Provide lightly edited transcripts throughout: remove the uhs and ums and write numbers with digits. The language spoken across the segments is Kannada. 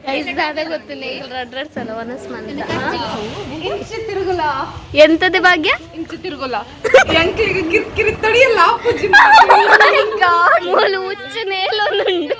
ಗೊತ್ತಿಲ್ಲ ಎಂತದೇ ಭಾಗ್ಯ ತಿರುಗಲ್ಲ ಕಿರಿಕಿರಿ ತಡಿಯಲ್ಲ ಹುಚ್ಚು ನೇಲೊಂದುಂಟು.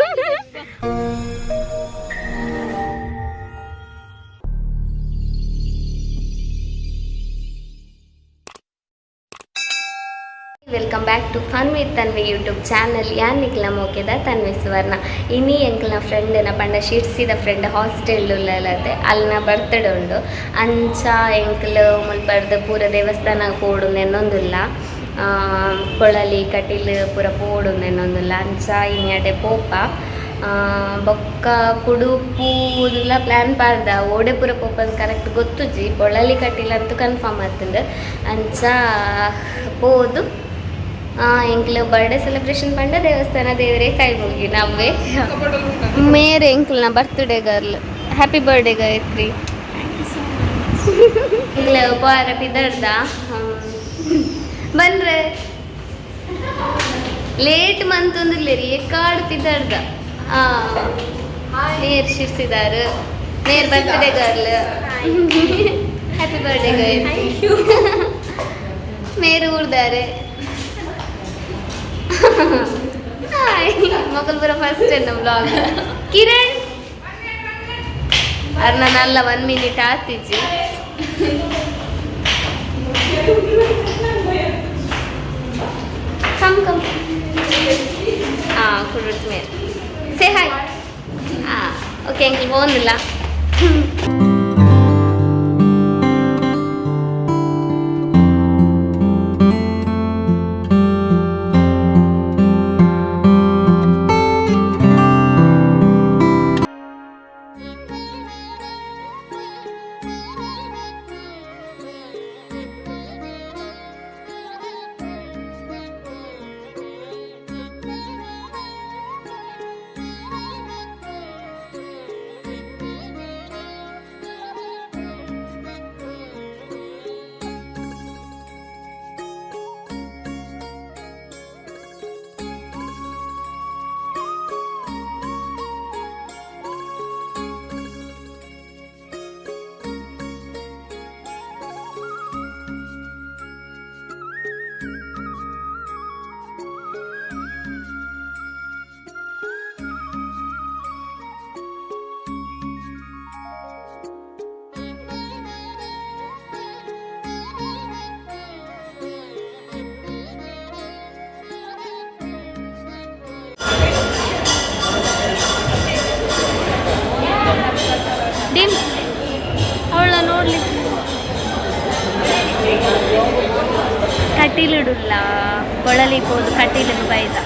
Welcome back to fun with Tanvi YouTube channel. ಯಾನ್ ನಿಕ್ಲ ಮೋಕೆದ ತನ್ವಿ ಸುವರ್ಣ. ಇನಿ ಎಂಕ್ಲ್ನ ಫ್ರೆಂಡ್ನ ಪಂಡ ಶಿಡ್ಸಿದ ಫ್ರೆಂಡ್ ಹಾಸ್ಟೆಲ್ ಉಳ್ಳಲತ್ತೆ ಅಲ್ಲಿನ ಬರ್ತ್ಡೇ ಉಂಡು. ಅಂಚ ಎಂಕ್ಲು ಮುಲ್ಪರ್ದು ಪೂರ ದೇವಸ್ಥಾನ ಪೋಡು ನೆನ್ನೊಂದುಲ್ಲ, ಕೊಳಲಿ ಕಟೀಲ್ ಪೂರ ಪೋಡು ನೆನ್ನೊಂದುಲ್ಲ. ಅಂಚ ಇನ್ಯಾಡೆ ಪೋಪ ಬೊಕ್ಕ ಕುಡುಪುಲ್ಲ ಪ್ಲ್ಯಾನ್ ಪಾರ್ದ ಓಡೆ ಪೂರ ಪೋಪದು ಕರೆಕ್ಟ್ ಗೊತ್ತುಜಿ. ಕೊಳಲಿ ಕಟೀಲ್ ಅಂತೂ ಕನ್ಫರ್ಮ್ ಆತಂದು. ಅಂಚ ಪೋದು ಎಂಕ್ಲು ಬರ್ಡೇ ಸೆಲೆಬ್ರೇಷನ್ ಪಂಡ ದೇವಸ್ಥಾನ ದೇವರೇ ಕೈ ಮುಗಿ ನವ್ವೇ ಮೇರೆ ಎಂಕ್ಲ್ನ birthday girl. Happy birthday Gayatri. ಎಂಕ್ಲ ಉಪಹಾರ ಪಿದರ್ದ ಬನ್ರೆ ಲೇಟ್ ಮಂತೊಂದಿಲ್ಲೇರಿ ಕಾಡು ಪಿದರ್ದ ನೇರ್ ಶಿರ್ಸಿದಾರು. ನೇರ್ birthday girl. Happy birthday Gayatri. ಮೇರು ಊರ್ದಾರೆ ಮೊಗಲ್ಪುರ ಫಸ್ಟ್ ನಮ್ಮ ಬ್ಲಾಗ್. ಕಿರಣ್ ಅರ್ನ ನಲ್ಲ 1 ಮಿನಿಟ್ ಆತಿಜಿ. ಕಮ್ ಕಮ್ ಕುಡುತ್ ಮೇಲೆ ಸೇ ಹಾಯ್. ಓಕೆ ಎಂಕ್ಲು ಹೋಗಿಲ್ಲ. ಅವಳ ನೋಡ್ಲಿಕ್ಕೆ ಕಟೀಲಿಡುಲ್ಲ ಕೊಳಲಿ ಹೋದು ಕಟೀಲಿಗೆ ಬೈದ.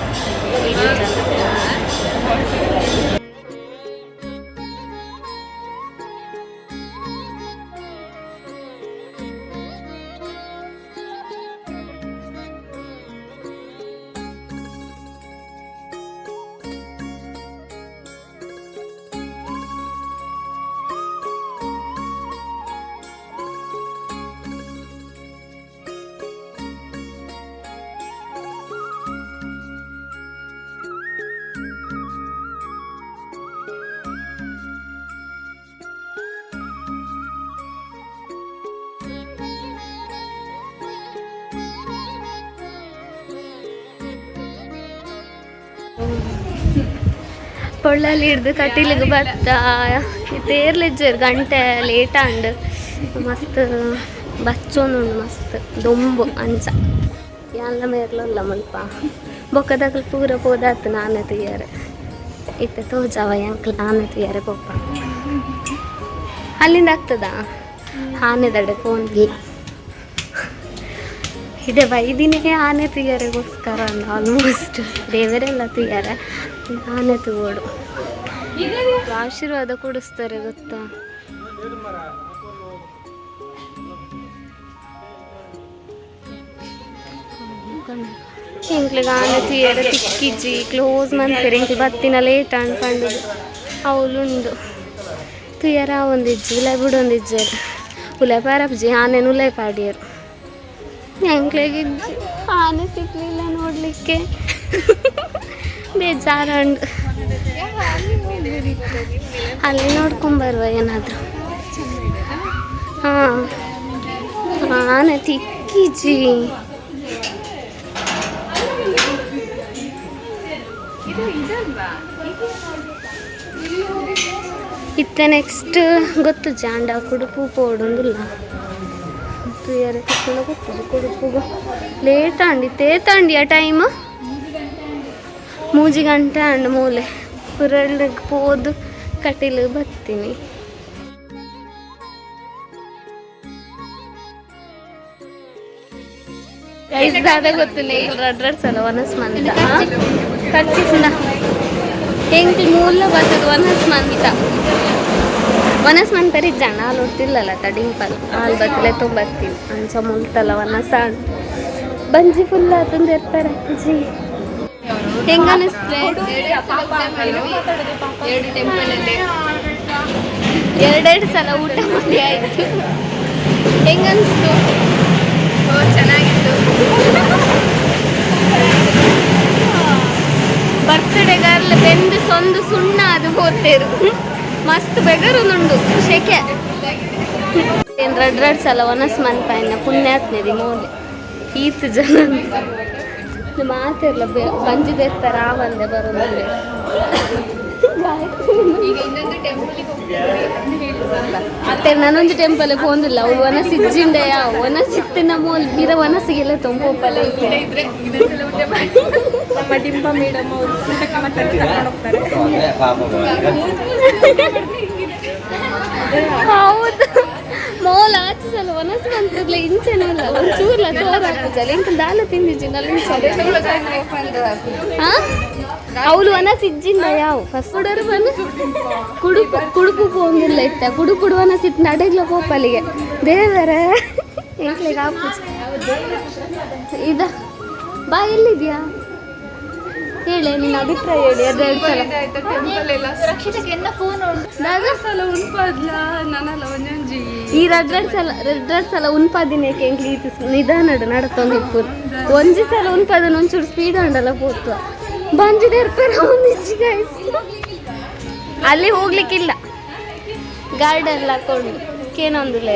ಪೊಳ್ಳಲ್ಲಿ ಹಿಡ್ದು ಕಟೀಲಿಗೆ ಬತ್ತ ತೇರ್ಲಿಜ್ಜರ್ ಗಂಟೆ ಲೇಟ್ ಅಂಡ್ ಮಸ್ತ್ ಬಚ್ಚೋನುಂಡು ಮಸ್ತ್ ದೊಂಬು ಅಂಚ ಎಲ್ಲ ಮೇರ್ಲಲ್ಲ ಮುಲ್ಪ ಬೊಕ್ಕದಾಗ ಪೂರ ಪೋದಾತು ನಾನೇ ತುಯ್ಯಾರೆ ಇತ್ತೆ ತೋಜಾವ ಅಂಕಲ್ ನಾನೇ ತುಯ್ಯಾರೆ ಪೊಪ್ಪ ಅಲ್ಲಿಂದ ಆಗ್ತದಾ ಆನೆ ದಡೆ ಫೋನ್ಗಿಲ್ಲ ಇದೆ ವೈದಿನಿಗೆ ಆನೆ ತುಯ್ಯಾರೆಗೋಸ್ಕರ ಅಂದ ಆಲ್ಮೋಸ್ಟ್ ದೇವರೆಲ್ಲ ತುಯ್ಯಾರೆ ಆನೆ ತಗೋಡು ಆಶೀರ್ವಾದ ಕೊಡಿಸ್ತಾರೆ ಗೊತ್ತಾ. ಇಂಕ್ಲಿಗೆ ಆನೆ ತುಯ್ಯಾರೆ ತಿಕ್ಕಿಜ್ಜಿ ಕ್ಲೋಸ್ ಮಂತ್ರಿ ಇಂಕ್ಲು ಬತ್ತಿನ ಲೇಟ್ ಅನ್ಪಂಡು ಅವಳುಂಡು ತುಯ್ಯಾರ ಒಂದಿಜ್ಜಿ ಉಲೆ ಬಿಡೊಂದಿಜ್ಜರು ಉಲೆ ಪಾರಪ್ಜಿ ಆನೆನು ಉಲೆ ಪಾಡಿಯರು ಎಂಕ್ಲಿಗಿಜ್ಜಿ ಆನೆ ಸಿಗ್ಲಿಲ್ಲ ನೋಡ್ಲಿಕ್ಕೆ ಬೇಜಾರಂಡು ಅಲ್ಲಿ ನೋಡ್ಕೊಂಬರುವ ಏನಾದರೂ. ಹಾಂ ಆನೆ ತಿಕ್ಕಿಜಿ. ಇತ್ತ ನೆಕ್ಸ್ಟ್ ಗೊತ್ತು ಜಾಂಡ ಕುಡುಪು ಪೋಡುಂದಿಲ್ಲ ತುಯರೆ ಕಟ್ಕೊಂಡು ಗೊತ್ತು ಕುಡುಪುಗ ಲೇಟ್ ಅಂಡಿ ತೇತಂಡಿಯ ಟೈಮ್ 3 ಗಂಟೆ ಅಂಡ್ ಮೂಲೆ ಪುರಳ್ಳಿಗೆ ಹೋದು ಕಟೀಲು ಬರ್ತೀನಿ. ಐದಾದ ಗೊತ್ತಿಲ್ಲ ರಡ್ರಡ್ಸಲ್ಲ ಒನಸ್ ಮಂತ ಖರ್ಚಿಸಿದ ಹೆಂಗೆ ಮೂಲ ಬರ್ತದೆ ಒನಸ್ ಮಂತರಿ ಜನ ಹಾಲು ಹೊಡ್ತಿಲ್ಲಲ್ಲ ಡಿಂಪಲ್ ಹಾಲು ಬತ್ತಲೆ ತೊಂಬರ್ತೀವಿ ಅಂಚ ಮುಲ್ತಲ್ಲ ಒನಸ ಬಂಜಿ ಫುಲ್ ತಂದು ಇರ್ತಾರೆ ಅಜ್ಜಿ. ಹೆಂಗ ಅನಿಸ್ತದೆ? 2 ಸಲ ಊಟ ಮಾಡಿ ಆಯ್ತು. ಹೆಂಗನ್ಸ್ತು? ಚೆನ್ನಾಗಿತ್ತು. ಬರ್ತ್ಡೇಗಾರ್ಲ ಬೆಂದು ಸೊಂದು ಸುಣ್ಣ ಅದು ಹೋಗ್ತೇರು ಮಸ್ತ್ ಬೆಗರುನುಂಡು ಶೆಕೆ ಏನು 2 ಸಲ ಒನಸ್ ಮನ್ಪಾಯಿನ ಪುಣ್ಯಾತ್ನೇದಿ ಮೋಲೆ ಈತ್ ಜನ ಮಾತಿರ್ಲ ಬಂಜಿದಿರ್ತಾರ ಆವಂದೆ ಬರೋದಂದ್ರೆ. ಅತ್ತೆ ನಾನೊಂದು ಟೆಂಪಲ್ ಹೋಗಿಲ್ಲ ಅವಳು ಒನಸ್ ಇಜ್ಜಿಂಡೆಯ ಒನಸ್ ಇತ್ತಿನ ಮೋಲ್ ಬೀರ ಒನಸಿಗೆಲ್ಲ ತೊಂಪಲ್ಲ ನಮ್ಮ ಡಿಂಪ ಮೇಡಮ್ ಅವರು ಹೌದು ಮೋಲ್ ಆಚೆ ಸಲ ಒನಸ್ ಬಂತದ್ಲ ಇಂಚೆನಲ್ಲ ಒಂಚೂರ್ಲ ತೋರ ಹಾಕುದಲ್ಲ ಇಂಕ ದಾಲ ತಿಂದಿಜ್ಜಿನಲ್ಲ ಅವಳು ಒನಸ್ ಇಜ್ಜಿಂದ ಯಾವ ಫಸ್ಟ್ ಹುಡರು ಬಂದು ಕುಡುಪು ಹೋಗಿಲ್ಲ ಇತ್ತ ಕುಡು ಒನಸ್ ಇತ್ತು ನಡೆಗ್ಲ ಕೋಪಲ್ಲಿಗೆ ದೇವರ ಎಂಕ್ಲಿಗೆ ಹಾಕು ಇದ ಬಾ ಎಲ್ಲಿದ್ಯಾ ಹೇಳಿ ನಿನ್ನ ಅಭಿಪ್ರಾಯ ಹೇಳಿ. 2 ಸಲ ಈ 2 ಸಲ ಉನ್ಪಾದಿನೇಕೆ ಎಂಕ್ಲಿ ನಿಧಾನಡು ನಡತೊಂದಿಪ್ಪು ಒಂಜಿ ಸಲ ಉನ್ಪಾದನ ಒಂಚೂರು ಸ್ಪೀಡ್ ಉಂಡಲ್ಲ ಪೋತು ಬಂಜಿದೆ ಇರ್ತಾರೆ ಒಂದಿಚ್ಚಿ ಗೈಸ್. ಅಲ್ಲಿ ಹೋಗ್ಲಿಕ್ಕಿಲ್ಲ ಗಾರ್ಡನ್ ಹಾಕೊಂಡು ಕೇನೊಂದಿಲ್ಲ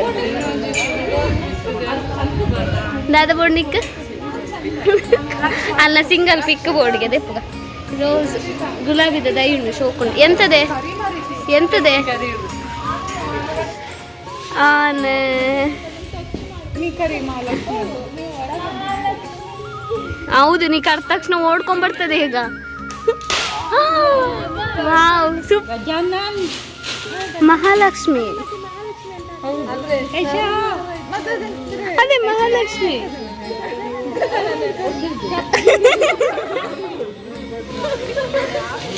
ದಾದ ಬೋರ್ನಿಕ್ ಅಲ್ಲ ಸಿಂಗಲ್ ಪಿಕ್ ಬೋರ್ಡ್ಗೆ ದೆಪ್ಪುಗ ರೋಸ್ ಗುಲಾಬಿದ ದೈಯುಂಡು ಶೋಕೊಂಡು ಎಂತದೆ ಆನೆ ಹೌದು ನೀ ಕರೆದ ತಕ್ಷಣ ಓಡ್ಕೊಂಡ್ಬರ್ತದೆ ಈಗ. ಮಹಾಲಕ್ಷ್ಮಿ ಅದೇ ಮಹಾಲಕ್ಷ್ಮಿ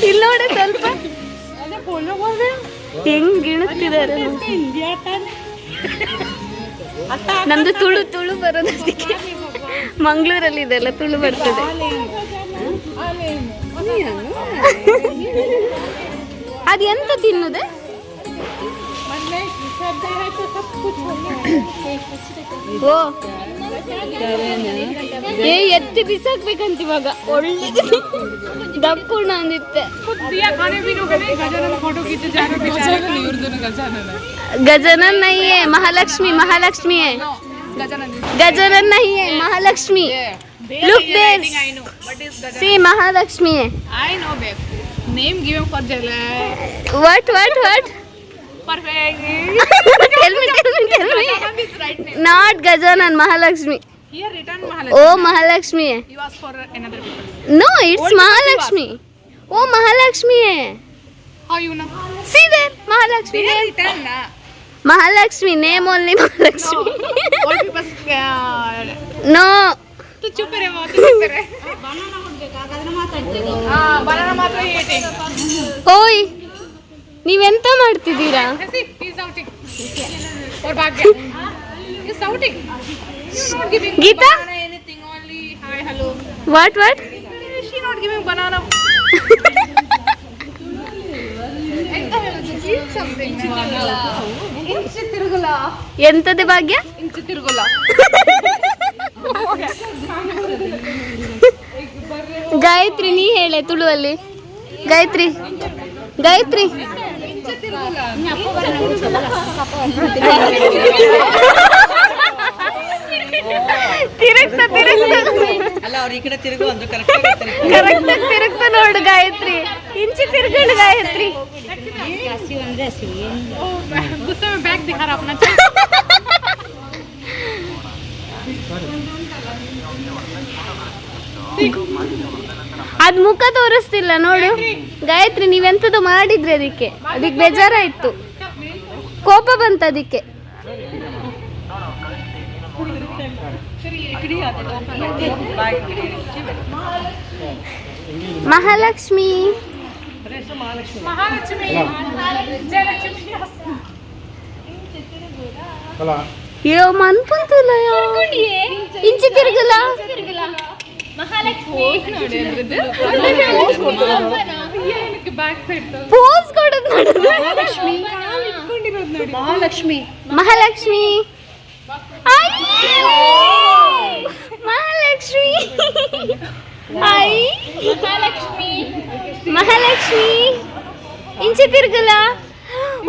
ಇಲ್ಲ ನೋಡಿ ಸ್ವಲ್ಪ ಹೆಂಗ್ ಇಣುತ್ತಿದ್ದಾರೆ. ನಮ್ದು ತುಳು ಬರೋದಕ್ಕೆ ಮಂಗಳೂರಲ್ಲಿ ಇದೆಲ್ಲ ತುಳು ಬರ್ತದೆ. ಅದು ಎಂತ ತಿನ್ನುದೆ? ಓ ಎತ್ತಿ ಬಿಸಾಕ್ಬೇಕಂತ ಇವಾಗ ಒಳ್ಳೆ ದಪ್ಪುಣ ಅಂದಿತ್ತೆ. गजानन नहीं है महालक्ष्मी है गजानन नहीं है Mahalakshmi. Look there, see Mahalakshmi है. I know babe. Name given for Jala. What? Perfect. Tell me. Not Gajanan, Mahalakshmi. Here written Mahalakshmi. Oh Mahalakshmi है. You ask for another people. No, it's Mahalakshmi. Oh Mahalakshmi है. How you know? See there, Mahalakshmi. There written na. Mahalakshmi, name only Mahalakshmi. All people. No. तू चुप रहे वो तू चुप रहे. Banana ಕೊಡಬೇಕಾ ಅದನ್ನ ಮಾತಾಡ್ತೀನಿ. banana ಮಾತ್ರ eating. ಓಯ್ ನೀವೆಂತ ಮಾಡ್ತಿದ್ದೀರಾ? He's outing. Or Bhagya. He's outing. You're not giving Geeta? banana anything, only hi hello. What? She not giving banana. Eat something. ಇಂಚು ತಿರುಗುಲ. ಎಂತದೆ ಭಾಗ್ಯ? ಇಂಚು ತಿರುಗುಲ. ಗಾಯತ್ರಿ ನೀ ಹೇಳೆ ತುಳುವಲ್ಲಿ. ಗಾಯತ್ರಿ ತಿರುಗ್ತಾ ಅಲ್ಲ ಅವ್ರು ಈ ಕಡೆ ತಿರುಗು ಅಂದ್ರೆ ಕರೆಕ್ಟ್ ಕರೆಕ್ಟಾಗಿ ತಿರುಗ್ತಾ ನೋಡು ಗಾಯತ್ರಿ, ಇಂಚಿ ತಿರ್ಗಂಡು ಗಾಯತ್ರಿ. गुस्से में बैग दिखा रहा अपना. ಅದ್ ಮುಖ ತೋರಿಸ್ತಿಲ್ಲ ನೋಡು ಗಾಯತ್ರಿ, ನೀವೆಂತದ್ದು ಮಾಡಿದ್ರಿ ಅದಕ್ಕೆ ಬೇಜಾರಾಯ್ತು, ಕೋಪ ಬಂತ ಅದಕ್ಕೆ. ಮಹಾಲಕ್ಷ್ಮಿ यो मन पण तुला इंची तिरगला पोज ಕೊಡೋದು महालक्ष्मी ಮಹಾಲಕ್ಷ್ಮಿ ಅಯ್ಯೋ ಮಹಾಲಕ್ಷ್ಮಿ ಮಹಾಲಕ್ಷ್ಮಿ ಮಹಾಲಕ್ಷ್ಮಿ ಇಂಚಿ ತಿರ್ಗಲ.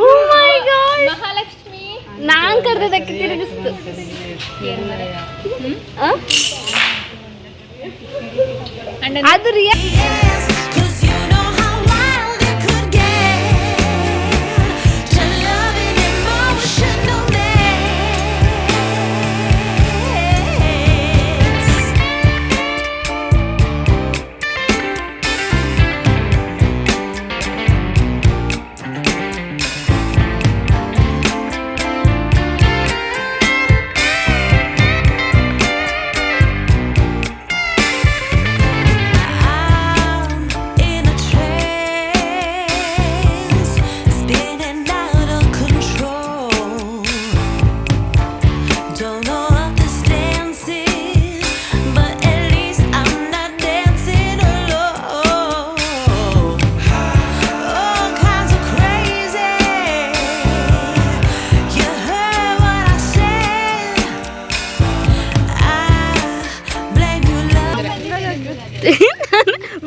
ಓ ಮೈ ಗಾಡ್, ಮಹಾಲಕ್ಷ್ಮಿ ನಾನ್ ಕರೆದಕ್ಕೆ ತಿರುಗಿಸ್ತು. ಅದು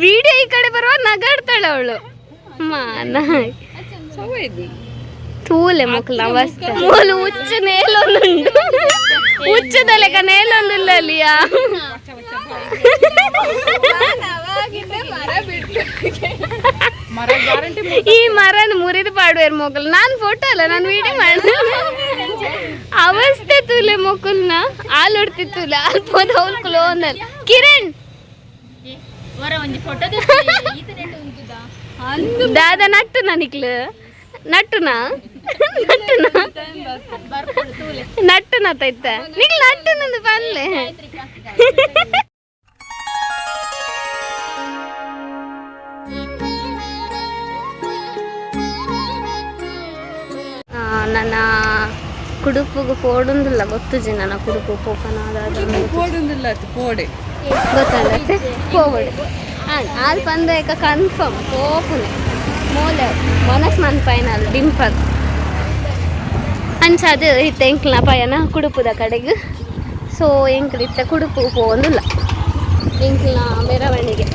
ವಿಡಿಯೋ ಈ ಕಡೆ ಬರುವ ನಗಾಡ್ತಾಳೆ ಅವಳು. ತೂಲೆ ಮಕ್ಕಳ ಅವಸ್ಥೆ ಮೂಲು ಉಚ್ಚ ನೇಲೊಂದುಂಡು, ಉಚ್ಚದಲೆಕ ನೇಲೊಂದಿಲ್ಲ ಅಲ್ಲಿಯಾ. ಈ ಮರನ ಮುರಿದು ಪಾಡುವೇರ್ ಮೊಕಲ್. ನಾನು ಫೋಟೋ ಅಲ್ಲ, ನಾನು ವಿಡಿಯೋ ಮಾಡಿದೆ. ಅವಸ್ಥೆ ತೂಲೆ ಮೊಕಲ್ನ ಆಲೊಡ್ತಿತ್ತೂಲ ಅಲ್ಪೋದ ಅವ್ಲು ಕ್ಲೋನಲ್. ಕಿರಣ್ ದಾದ ನಟ್ಟುನ ನಿಕ್ಲು ನಟ್ಟುನ ನಟ್ಟುನ ನಟ್ಟುನ ತೈತ ನಿಕ್ಲು ನಟ್ಟುನಂದು ಬನ್ಲೆ. ನನ್ನ ಕುಡುಪುಗು ಪೋಡುಂದಿಲ್ಲ ಗೊತ್ತುಜಿ, ನನ್ನ ಕುಡುಪು ಪೋಪನಾದ ಪೋಡುಂದಿಲ್ಲ ಪೋಡೆ ಗೊತ್ತಾಗತ್ತೆ ಪೋವಡು ಆಲ್ ಪಂದಕ ಕನ್ಫರ್ಮ್ ಪೋಪುನೆ ಮೂಲೆ ಮೊನಸ್ ಮನ್ ಪೈನಲ್ ಡಿಂಪಲ್ ಅಂಚದು ಇತ್ತ ಎಂಕ್ಲ ಪಯನ ಕುಡುಪುದ ಕಡೆಗೆ. ಸೊ ಎಂಕ್ಲ ಇತ್ತ ಕುಡುಪು ಪೋಂದಿಲ್ಲ ಎಂಕ್ಲ ಮೆರವಣಿಗೆ.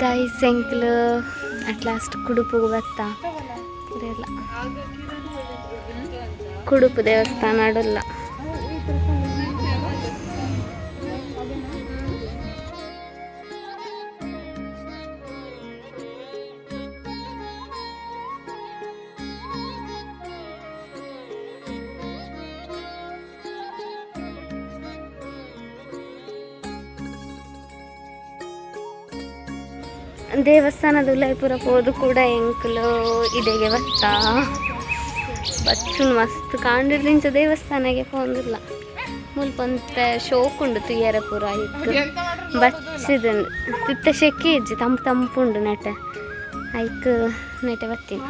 ಗೈಸ್ ಎಂಕ್ಲು ಅಟ್ ಲಾಸ್ಟ್ ಕುಡುಪುಗು ಬತ್ತಾ ಇಲ್ಲ ಕುಡುಪು ದೇವಸ್ಥಾನ ಅಡಲ್ಲ. ದೇವಸ್ಥಾನದ ಉಲಯಪುರ ಹೋದು ಕೂಡ ಎಂಕ್ಲು ಇದೆಗೆ ಬಚ್ಚುನ್ ಮಸ್ತ್ ಕಾಂಡಿರ್ಲಿಂಚ ದೇವಸ್ಥಾನಕ್ಕೆ ಹೋಗಿಲ್ಲ. ಮುಲ್ಪಂತ ಶೋಕುಂಡು ತುಯ್ಯರ ಪೂರ ಐಕ್ ಬಚ್ಚಿದುಂಡು ತಿತ್ತ ಶೆಕೆ ಇಜ್ಜಿ ತಂಪುಂಡು ನೆಟ ಐಕ್ ನೆಟ ಬತ್ತೀನಿ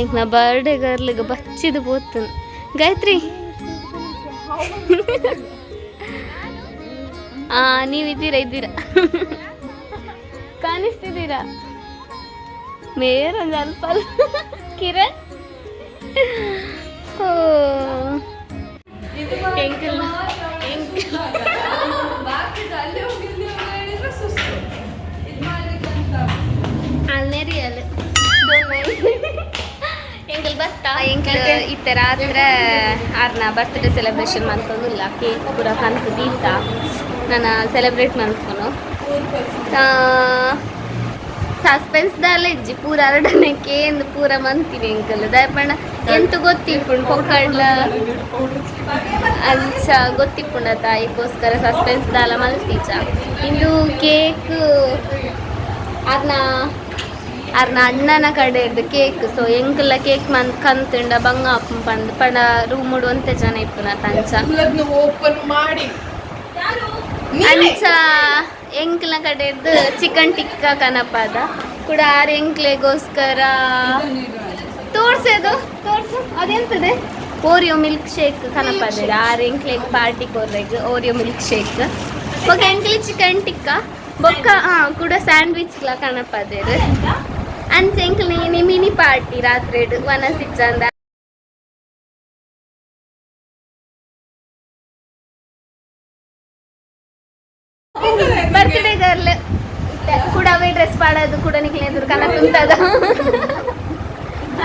ಎಂಕ್ ನಾ ಬರ್ಡೇ ಗರ್ಲಿಗೆ ಬಚ್ಚಿದು ಪೋತುಂಡು ಗಾಯತ್ರಿ ನೀವಿದ್ದೀರಾ ಕಾಣಿಸ್ತಿದ್ದೀರಾ ಮೇರೊಂದು ಅಲ್ಪ ಕಿರಣ್ ಓ ಎಂಕಲ್ ಅಲ್ನೇರಿಯಲ್ ಎಂಕಲ್ ಬತ್ತಾ ಎಂಕಲ್ ಇತ್ತ ರಾತ್ರಿ ಆರ್ನ ಬರ್ತ್ಡೇ ಸೆಲೆಬ್ರೇಷನ್ ಮಾಡ್ಕೊಂಡಿಲ್ಲ ಕೇಕ್ ಪೂರ ಕನ್ಕು ದೀತ ನಾನು ಸೆಲೆಬ್ರೇಟ್ ಮಾಡ್ಕೊನು ಸಸ್ಪೆನ್ಸ್ ದಾಲ ಇಜ್ಜಿ ಪೂರ ಅರಡನಕ್ಕೆ ಎಂದು ಪೂರ ಮಂತೀನಿ ಎಂಕಲ್ ದಯಪಣ್ಣ ಎಂತ ಗೊತ್ತಿಪ್ಪುಂಡು ಪೊಕ್ಕಡ್ಲ ಅಂಚ ಗೊತ್ತಿಪ್ಪುಂಡ ತಾಯಿಗೋಸ್ಕರ ಸಸ್ಪೆನ್ಸ್ ದಾಲ ಮಲ್ತೀಚ ಇಂದು ಕೇಕ್ ಅರ್ನ ಅಣ್ಣನ ಕಡೆದು ಕೇಕ್ ಸೊ ಎಂಕಲ್ಲ ಕೇಕ್ ಕಂತುಂಡ ಬಂಗ ಪಂಡ್ ಪಂಡ ರೂಮ್ ಒಂತೆ ಜನ ಇಪ್ಪುನ ತಂಚ ಓಪನ್ ಮಾಡಿ ಅಂಚ ಎಂಕ್ಲ ಕಡೆದು ಚಿಕನ್ ಟಿಕ್ಕಾ ಕನಪದ ಕೂಡ ಆರು ಎಂಕ್ಲೆಗೋಸ್ಕರ ತೋರ್ಸು ಅದೆಂತದೆ ಓರಿಯೋ ಮಿಲ್ಕ್ ಶೇಕ್ ಕನಪದ ಆರು ಎಂಕ್ಲೆಗ್ ಪಾರ್ಟಿ ಕೊರ್ರೆಗ್ ಓರಿಯೋ ಮಿಲ್ಕ್ ಶೇಕ್ ಬೊಕ್ಕ ಎಂಕ್ಲೆ ಚಿಕನ್ ಟಿಕ್ಕಾ ಬೊಕ್ಕ ಕೂಡ ಸ್ಯಾಂಡ್ವಿಚ್ಲ ಕನಪದೇರು ಅಂಚ ಎಂಕ್ಲೆ ಮಿನಿ ಪಾರ್ಟಿ ರಾತ್ರಿ ವನಸಿಚ್ಚಂದ ಬರ್ತ್ಡೇ ಗರ್ಲ್ ಕೂಡ ಅವೇ ಡ್ರೆಸ್ ಪಾಡೋದು ಕೂಡ ನಿಕ್ಲೆ ಎದುರು ಕನ ತುಂತದ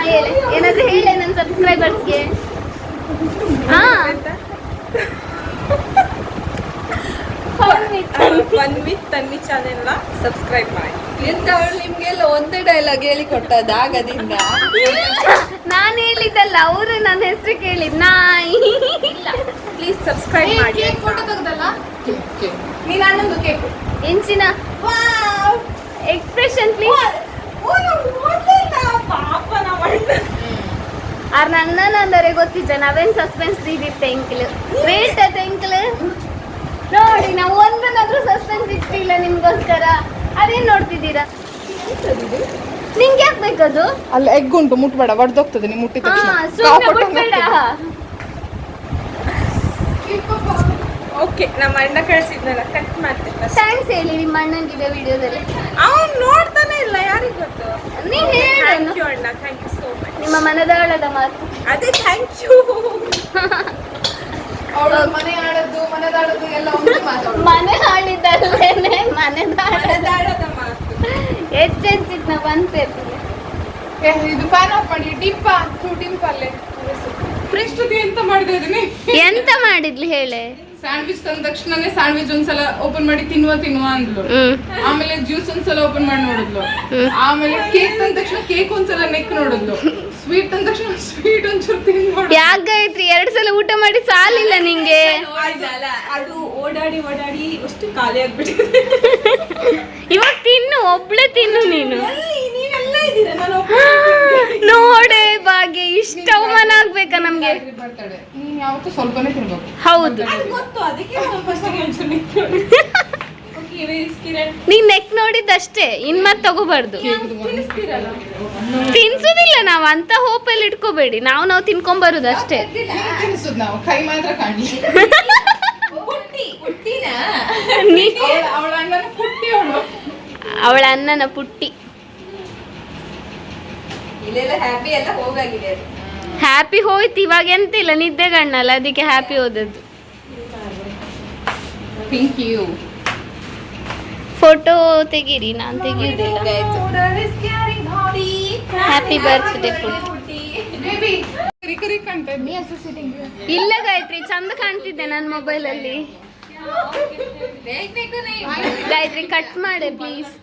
ಹೇಳಿ ಏನಾದ್ರು ಹೇಳಿ ನನ್ನ ಸಬ್ಸ್ಕ್ರೈಬರ್ಸ್ಗೆ ಫನ್ ವಿತ್ ತನ್ವಿ ಚಾನೆಲ್ನ ಸಬ್ಸ್ಕ್ರೈಬ್ ಮಾಡಿ ಎಂತ ಅವಳು ನಿಮ್ಗೆಲ್ಲ ಒಂದೇ ಡೈಲಾಗ್ ಹೇಳಿ ಕೊಟ್ಟದ ಆಗದಿಂದ ನಾನು ಹೇಳಿದ್ದಲ್ಲ ಅವರು ನನ್ನ ಹೆಸರು ಕೇಳಿದ್ ನಾಯಿ ಇಲ್ಲ ಪ್ಲೀಸ್ ಸಬ್ಸ್ಕ್ರೈಬ್ ಮಾಡಿ ಕೇಕ್ ಫೋಟೋ ತೆಗ್ದಲ್ಲ ನೀನು ಅನ್ನೊಂದು ಕೇಕ್ ಎಂಚಿನ ಎಕ್ಸ್ಪ್ರೆಷನ್ ಪ್ಲೀಸ್ ಆರ್ ನನ್ನ ಅಂದರೆ ಗೊತ್ತಿದ್ದ ನಾವೇನ್ ಸಸ್ಪೆನ್ಸ್ ಇದಿತ್ತೆ ಎಂಕ್ಲು ವೇಟ್ ಅದ ಎಂಕ್ಲು ನೋಡಿ ನಾವು ಒಂದನ್ನಾದ್ರೂ ಸಸ್ಪೆನ್ಸ್ ಇಟ್ಟಿಲ್ಲ ನಿಮ್ಗೋಸ್ಕರ ಅದೇನ್ ನೋಡ್ತಿದ್ದೀರಾ ನಿಂಗೆ ಯಾಕೆ ಬೇಕದು ಅಲ್ಲ ಎಗ್ ಉಂಟು ಮುಟ್ಬೇಡ ಒಡ್ದೋಗ್ತದೆ ನೀವು ಮುಟ್ಟಿದ ಸುಮ್ಮನೆ ಬಿಟ್ಬೇಡ ಓಕೆ ನಮ್ಮ ಅಣ್ಣ ಕಳಿಸಿದ್ನಲ್ಲ ಕಟ್ ಮಾಡ್ತೀನಿ ಥ್ಯಾಂಕ್ಸ್ ಹೇಳಿ ನಿಮ್ಮ ಅಣ್ಣನಿಗೆ ವಿಡಿಯೋದಲ್ಲಿ ಅವ್ನು ನೋಡ್ತಾನೆ ಇಲ್ಲ ಯಾರಿಗೆ ಗೊತ್ತು ನೀನ್ ಹೇಳು ಥ್ಯಾಂಕ್ ಯು ಅಣ್ಣ ಥ್ಯಾಂಕ್ ಯು ಸೋ ಮಚ್ ನಿಮ್ಮ ಮನದಾಳದ ಮಾತು ಅದೇ ಥ್ಯಾಂಕ್ ಯು ಅವಳು ಮನೆ ಆಡೋದು ಮನೆದಾಡೋದು ಎಲ್ಲ ಒಮ್ಮೆ ಮಾತಾಡೋದು ಮನೆ ಹಾಳಿದ್ದಲ್ಲೇನೆ ಮನದಾಳದ ಮಾತು ಹೆಚ್ಚೆಚ್ಚಿತ್ ನಾ ಬಂತಿರ್ತೀನಿ ಇದು ಫ್ಯಾನ್ ಆಫ್ ಮಾಡಿ ಡಿಂಪಲ್ಲೇ ಪ್ರೇಕ್ಷತೆ ಎಂತ ಮಾಡಿದ್ರೆ ಎಂತ ಮಾಡಿದ್ಲಿ ಹೇಳೆ ಸ್ಯಾಂಡ್ವಿಚ್ ತಂದ ತಕ್ಷಣನೇ ಸ್ಯಾಂಡ್ವಿಚ್ ಒಂದ್ಸಲ ಓಪನ್ ಮಾಡಿ ತಿನ್ನುವ ಅಂದ್ಲು ಆಮೇಲೆ ಜ್ಯೂಸ್ ಒಂದ್ಸಲ ಓಪನ್ ಮಾಡಿ ನೋಡಿದ್ಲು ಆಮೇಲೆ ಕೇಕ್ ತಂದ ತಕ್ಷಣ ಕೇಕ್ ಒಂದ್ಸಲ ನೆಕ್ ನೋಡಿದ್ಲು ಸ್ವೀಟ್ ತಂದ ತಕ್ಷಣ ಸ್ವೀಟ್ ಒಂಚೂರು ತಿಂದು ಯಾಕಾಯ್ತ್ರಿ 2 ಸಲ ಊಟ ಮಾಡಿ ಸಾಲಿಲ್ಲ ನಿಂಗೆ ಅದು ಓಡಾಡಿ ಅಷ್ಟು ಖಾಲಿ ಆಗ್ಬಿಟ್ಟಿದೆ ಇವಾಗ ತಿನ್ನು ಒಬ್ಳೆ ತಿನ್ನು ನೀನು ನೀವೆಲ್ಲ ಇದ್ದೀರಾ ನಾನು ನೋಡೆ ಭಾಗ್ಯ ಇಷ್ಟ ಅವಮಾನ ಆಗ್ಬೇಕಾ ನಮ್ಗೆ ಬರ್ತಾಳೆ ನೀನ್ ಯಾವತ್ತೂ ಸ್ವಲ್ಪನೇ ತಿನ್ಬೇಕು ಹೌದು ಗೊತ್ತು ಅದಕ್ಕೆ ಫಸ್ಟ್ ನೀನ್ ನೆಕ್ ನೋಡಿದ್ದಷ್ಟೇ ಇನ್ ಮತ್ ತಗೋಬಾರ್ದು ತಿನ್ಸುದಿಲ್ಲ ನಾವ್ ಅಂತ ಹೋಪಲ್ಲಿ ಇಟ್ಕೋಬೇಡಿ ನಾವು ತಿನ್ಕೊಂಬರುದು ಅಷ್ಟೇ ತಿನ್ಸುದು ನಾವು ಕೈ ಮಾತ್ರ ಕಾಣಲಿ ಅವಳ ಅಣ್ಣನ ಪುಟ್ಟಿ ಅವಳ ಅಣ್ಣನ ಪುಟ್ಟಿ ಇಲ್ಲೆಲ್ಲ ಹ್ಯಾಪಿ ಎಲ್ಲ ಹೋಗಾಗಿದೆ ಹ್ಯಾಪಿ ಹೋಯ್ತು ಇವಾಗ ಎಂತ ಇಲ್ಲ ನಿದ್ದೆ ಗಣ್ಣಲ್ಲ ಅದಕ್ಕೆ ಹ್ಯಾಪಿ ಹೋದದ್ದು ಥ್ಯಾಂಕ್ ಯು ಫೋಟೋ ತೆಗೀರಿ ನಾನು ತೆಗಿಯುವುದಿಲ್ಲ ಹ್ಯಾಪಿ ಬರ್ತ್ಡೇ ಇಲ್ಲ ಗಾಯತ್ರಿ ಚಂದ ಕಾಣ್ತಿದ್ದೆ ನನ್ನ ಮೊಬೈಲಲ್ಲಿ ಗಾಯತ್ರಿ ಕಟ್ ಮಾಡೆ please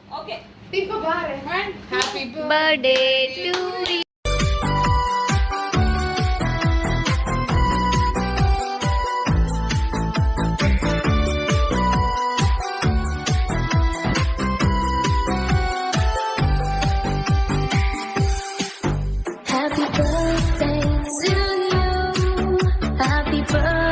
birthday to Happy birthday to you. Happy birthday.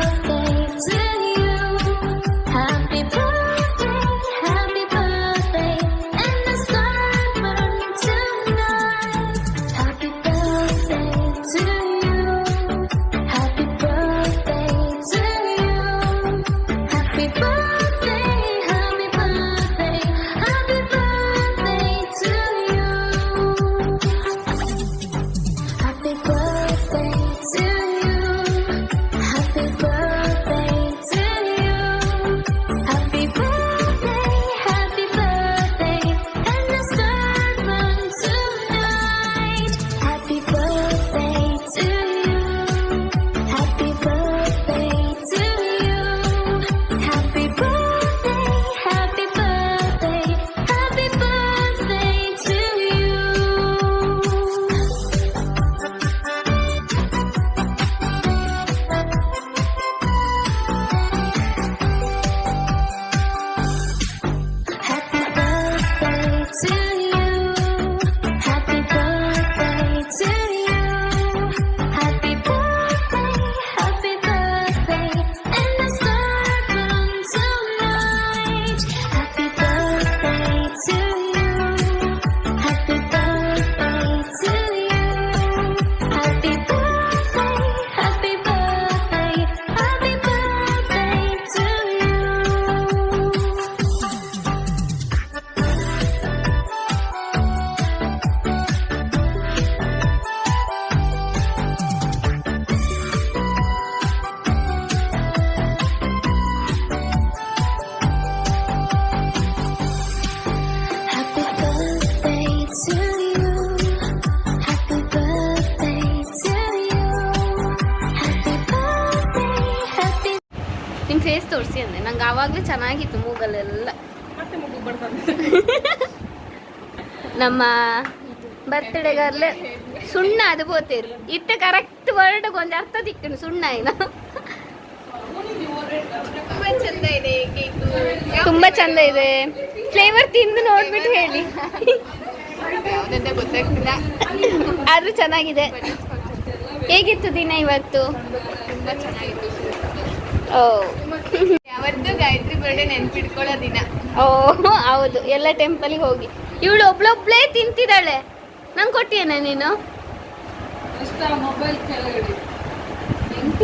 ತೋರಿಸಿ ಅಂದೆ. ನಂಗೆ ಆವಾಗಲೇ ಚೆನ್ನಾಗಿತ್ತು ಮೂಗಲ್ಲೆಲ್ಲ. ಮತ್ತೆ ಮುಗು ಬರ್ತದೆ. ನಮ್ಮ ಬರ್ತ್ಡೇಗಲ್ಲೇ ಸುಣ್ಣ ಅದು ಬೋತೇರು ಇತ್ತ ಕರೆಕ್ಟ್ ವರ್ಡ್ ಕೊಂಚ ಅರ್ಥ ತಿಕ್ಕನು ಸುಣ್ಣ ಏನು ತುಂಬಾ ಚಂದ ಇದೆ. ಫ್ಲೇವರ್ ತಿಂದು ನೋಡ್ಬಿಟ್ಟು ಹೇಳಿ. ಆದ್ರೂ ಚೆನ್ನಾಗಿದೆ. ಹೇಗಿತ್ತು ದಿನ ಇವತ್ತು? ಓ ಯಾವತ್ತು ಗಾಯತ್ರಿ ಬರ್ಡೇ ನೆನ್ಪಿಟ್ಕೊಳ್ಳೋ ದಿನ. ಓ ಹೌದು, ಎಲ್ಲ ಟೆಂಪಲ್ಗೆ ಹೋಗಿ ಇವಳು ಒಬ್ಳೊಬ್ಳೇ ತಿಂತಿದ್ದಾಳೆ. ನಂಗೆ ಕೊಟ್ಟಿಯೇನೆ ನೀನು? ಮೊಬೈಲ್ ಕೆಳಗಡೆ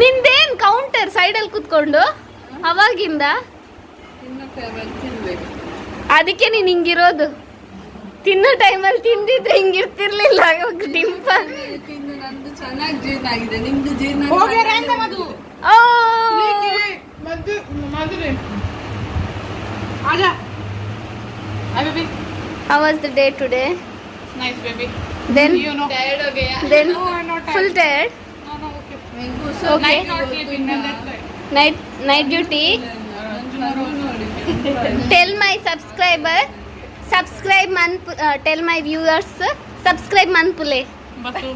ನಿಂದೇನ್ ಕೌಂಟರ್ ಸೈಡಲ್ಲಿ ಕುತ್ಕೊಂಡು ಅವಾಗಿಂದ ಅದಕ್ಕೆ ನೀನ್ ಹಿಂಗಿರೋದು. ತಿನ್ನೋ ಟೈಮಲ್ಲಿ ತಿಂದಿದ್ರೆ ಹಿಂಗಿರ್ತಿರ್ಲಿಲ್ಲ. ಡಿಂಪಲ್ ನಂದು ಚೆನ್ನಾಗಿ ಜೀರ್ಣ ಆಗಿದೆ, ನಿಮ್ದು ಜೀರ್ಣ ಓ how was the day today? Nice baby. Then You know. Tired हो गया. then No, I'm not tired. full tired. No, no, okay. Okay. Night not sleeping. That's why. Night duty. Tell my subscriber, subscribe tell my viewers, subscribe Manpule. Basu.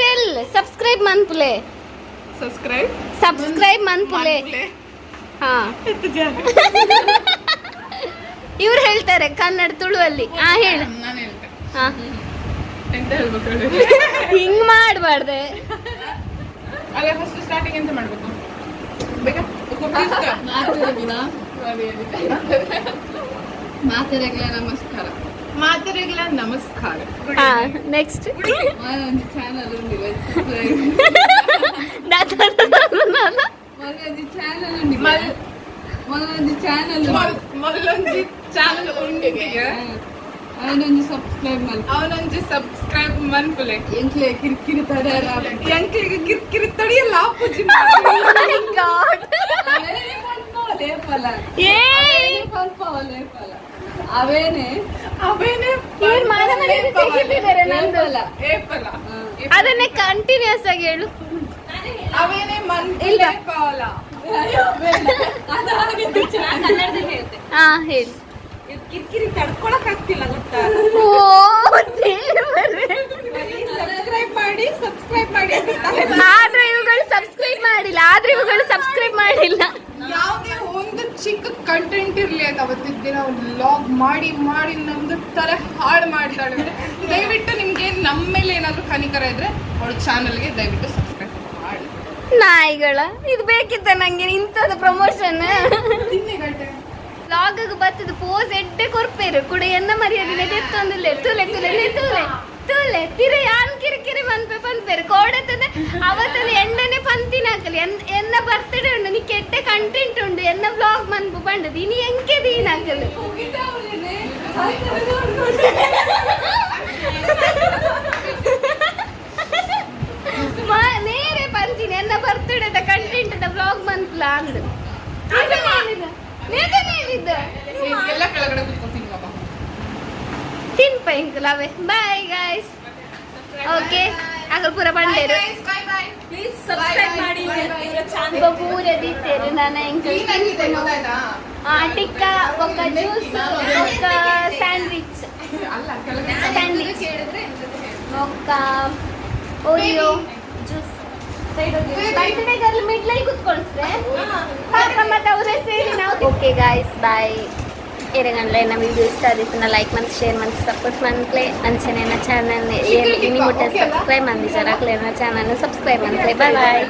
Tell subscribe Manpule. Subscribe Manpule. ಹಾ ಇವ್ರು ಹೇಳ್ತಾರೆ ಕನ್ನಡ ತುಳುವಲ್ಲಿ. ಹೇಳು. ನಾನು ಹೇಳ್ತೆ. ಹಾ ಎಂತ ಹೇಳ್ಬೇಕು ಹೇಳಿ. ಹಿಂಗ್ ಮಾಡ್ಬಾರ್ದೆ. ಅಲ್ಲ ಫಸ್ಟ್ ಸ್ಟಾರ್ಟಿಂಗ್ ಎಂತ ಮಾಡ್ಬೇಕು? ಬೇಕಾ? ಮಾತೆರೆಗ್ಲ ನಮಸ್ಕಾರ. ಮಾತರಿಗಳ ನಮಸ್ಕಾರ. ಹಾ ನೆಕ್ಸ್ಟ್ ಒಂದು ಚಾನಲ್ ಉಂಟು, ಮಗಂದು ಚಾನಲ್ ಉಂಟು, ಮಗಂದು ಚಾನಲ್ ಮೊದಲೊಂದು ಚಾನಲ್ ಉಂಡಿಗೆ ಅವನೊಂದು ಸಬ್ಸ್ಕ್ರೈಬ್ ಮಾಡಿ, ಅವನೊಂದು ಸಬ್ಸ್ಕ್ರೈಬ್ ಮನ್ಪುಲೆ. ಎಂಕ್ಲೆ ಕಿರಿಕಿರಿ ತಡೆಯಲ್ಲ, ಎಂಕ್ಲಿಗೆ ಕಿರಿಕಿರಿ ತಡಿಯಲ್ಲ ಪೂಜೆ ಲೇಪಲ ಏ ಸ್ವಲ್ಪ ಲೇಪಲ ಅವೇನೆ ಅವೇನೆ ಇವ್ರು ಮಾನ ಮನೆಗೆ ತೆಗಿತಿದ್ದಾರೆ ನಂದು. ಏಪಲ ಅದನ್ನೇ ಕಂಟಿನ್ಯೂಸ್ ಆಗಿ ಹೇಳು. ಅವೇನೆ ಇಲ್ಲ. ಪಾವಲ. ಹಾ ಹೇಳಿ. ಕಿರಿಕಿರಿ ತಡ್ಕೊಳಕ್ ಆಗ್ತಿಲ್ಲ ಗೊತ್ತಾ. ಓ ದೇವರೇ. ಸಬ್ಸ್ಕ್ರೈಬ್ ಮಾಡಿ ಆದ್ರೆ ಇವುಗಳು ಸಬ್ಸ್ಕ್ರೈಬ್ ಮಾಡಿಲ್ಲ. ಯಾವುದೇ ಒಂದು ಚಿಕ್ಕ ಕಂಟೆಂಟ್ ಇರ್ಲಿ ಅಂತ ಅವತ್ತಿನ ದಿನ ಒಂದು ಲಾಗ್ ಮಾಡಿ ನಮ್ದು ತಲೆ ಹಾಳು ಮಾಡ್ತಾಳೆ. ದಯವಿಟ್ಟು ನಿಮ್ಗೆ ನಮ್ಮ ಮೇಲೆ ಏನಾದ್ರು ಕನಿಕರ ಇದ್ರೆ ಅವಳ ಚಾನಲ್ಗೆ ದಯವಿಟ್ಟು ಸಬ್ಸ್ಕ್ರೈಬ್ ಮಾಡಿ. ನಾಯಿಗಳ ಇದು ಬೇಕಿತ್ತ ನಂಗೆ ಇಂಥದ್ದು ಪ್ರಮೋಷನ್. ಲಾಗಗ್ ಬತ್ತದ ಪೋಸ್ ಎಡ್ಡೆ ಕೊರ್ಪೇರು ಕೂಡ ಎನ್ನ ಮರ್ಯಾದಿನ ತೆತ್ತೊಂದಿಲ್ಲ ತೂಲೆ ತೂಲೆ ಪಿರ ಯಾನ್ ಕಿರಿಕಿರಿ ಪನ್ಪೇರು ಕೋಡತ್ತದೆ ಅವತ್ತಲ್ಲಿ ಎಣ್ಣನೆ ಪಂತಿನ ಹಾಕಲಿ ಎನ್ನ ಬರ್ತಡೇ ಉಂಡು ನೀ ಕೆಟ್ಟ ಕಂಟೆಂಟ್ ಉಂಡು ಎನ್ನ ವ್ಲಾಗ್ ಮನ್ಪು ಪಂಡದು ಇನಿ ಎಂಕೆ ದೀನ್ ಹಾಕಲು ನೇರೆ ಪಂತಿನಿ ಎನ್ನ ಬರ್ತಡೇದ ಕಂಟೆಂಟ್ ವ್ಲಾಗ್ ಮನ್ಪುಲ ಅಂದು ಎಲ್ಲ ಕೆಳಗಡೆ ಕುತ್ಕೊತೀನಿ ಬಾಬಾ. ತಿನ್ಪಂಕಲವೆ. Bye guys. ಓಕೆ ಆಗಲ್ ಪೂರ ಬಂಡೇರು ಪ್ಲೀಸ್ ಸಬ್ಸ್ಕ್ರೈಬ್ ಮಾಡಿ ಇವರ ಚಾನೆಲ್ ಪೂರ ದೀತೇರು ನಾನು ಎಂಕಲ್ ಟಿಕ್ಕ ಒಕ್ಕ ಜ್ಯೂಸ್ ಒಕ್ಕ ಸ್ಯಾಂಡ್ವಿಚ್ ಅಲ್ಲ ಕೆಳಗಡೆ ಕೇಳಿದ್ರೆ ಒಕ್ಕ ಓರಿಯೋ ಜ್ಯೂಸ್ ಬರ್ತ್ಡೇ ಗರ್ಲ್ ಮಿಡ್ಲಲ್ಲಿ ಕುತ್ಕೊಳ್ಸ್ರೆ ಪಾಪ ಮತ್ತೆ ಅವರೇ ಸೇರಿ ನಾವು. ಓಕೆ ಗಾಯ್ಸ್ ಬಾಯ್. ಏರೆಗಂಡ್ಲೆ ನಮ್ಮ ವಿಡಿಯೋ ಇಷ್ಟ ಆದಿತ್ತು ಲೈಕ್ ಮತ್ತು ಶೇರ್ ಮತ್ತು ಸಪೋರ್ಟ್ ಮಾಡ್ಲೆ ಅಂಚನೆ ಚಾನಲ್ ಇನಿ ಮುಟ್ಟ ಸಬ್ಸ್ಕ್ರೈಬ್ ಮಾಡಿ ಜರಾಕ್ಲೆ ಚಾನಲ್ ಸಬ್ಸ್ಕ್ರೈಬ್ ಮಾಡ್ಲೆ. ಬಾಯ್ ಬಾಯ್.